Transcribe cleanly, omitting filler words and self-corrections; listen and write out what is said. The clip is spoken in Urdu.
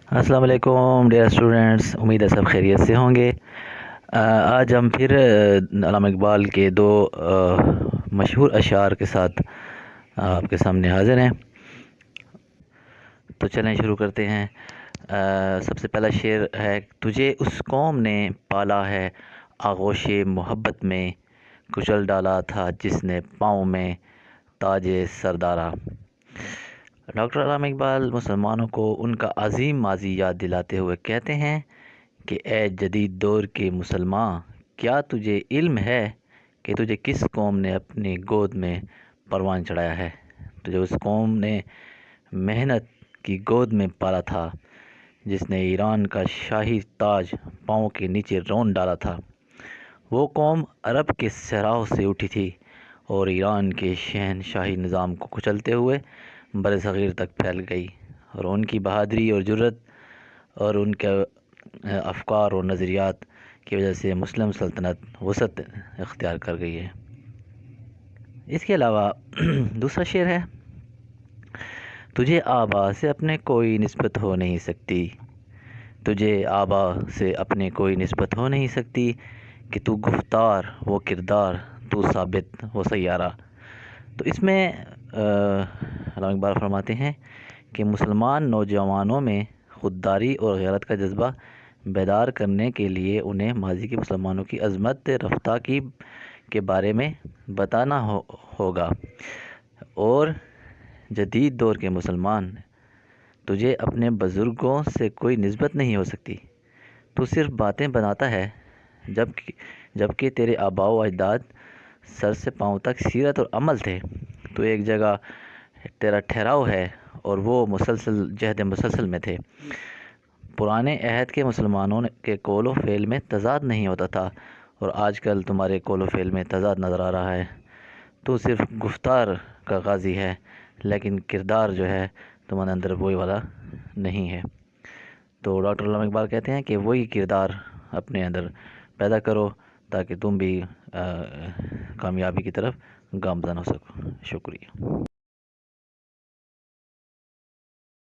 السلام علیکم ڈیئر اسٹوڈنٹس، امید ہے سب خیریت سے ہوں گے۔ آج ہم پھر علامہ اقبال کے دو مشہور اشعار کے ساتھ آپ کے سامنے حاضر ہیں۔ تو چلیں شروع کرتے ہیں۔ سب سے پہلا شعر ہے: تجھے اس قوم نے پالا ہے آغوش محبت میں، کچل ڈالا تھا جس نے پاؤں میں تاج سردارا۔ ڈاکٹر علامہ اقبال مسلمانوں کو ان کا عظیم ماضی یاد دلاتے ہوئے کہتے ہیں کہ اے جدید دور کے مسلماں، کیا تجھے علم ہے کہ تجھے کس قوم نے اپنی گود میں پروان چڑھایا ہے؟ تجھے اس قوم نے محنت کی گود میں پالا تھا جس نے ایران کا شاہی تاج پاؤں کے نیچے رون ڈالا تھا۔ وہ قوم عرب کے صحراؤں سے اٹھی تھی اور ایران کے شہنشاہی نظام کو کچلتے ہوئے بر صغیر تک پھیل گئی، اور ان کی بہادری اور جرأت اور ان کے افکار اور نظریات کی وجہ سے مسلم سلطنت وسعت اختیار کر گئی ہے۔ اس کے علاوہ دوسرا شعر ہے: تجھے آبا سے اپنے کوئی نسبت ہو نہیں سکتی، تجھے آبا سے اپنے کوئی نسبت ہو نہیں سکتی، کہ تو گفتار وہ کردار، تو ثابت وہ سیارہ۔ تو اس میں علامہ اقبال فرماتے ہیں کہ مسلمان نوجوانوں میں خودداری اور غیرت کا جذبہ بیدار کرنے کے لیے انہیں ماضی کے مسلمانوں کی عظمت رفتہ کے بارے میں بتانا ہوگا، اور جدید دور کے مسلمان، تجھے اپنے بزرگوں سے کوئی نسبت نہیں ہو سکتی، تو صرف باتیں بناتا ہے، جبکہ تیرے آباء و اجداد سر سے پاؤں تک سیرت اور عمل تھے۔ تو ایک جگہ تیرا ٹھہراؤ ہے اور وہ جہد مسلسل میں تھے۔ پرانے عہد کے مسلمانوں کے قول و فعل میں تضاد نہیں ہوتا تھا، اور آج کل تمہارے قول و فعل میں تضاد نظر آ رہا ہے۔ تو صرف گفتار کا غازی ہے، لیکن کردار جو ہے تمہارے اندر وہی والا نہیں ہے۔ تو ڈاکٹر علامہ اقبال کہتے ہیں کہ وہی کردار اپنے اندر پیدا کرو تاکہ تم بھی کامیابی کی طرف گامزن ہو سکو۔ شکریہ۔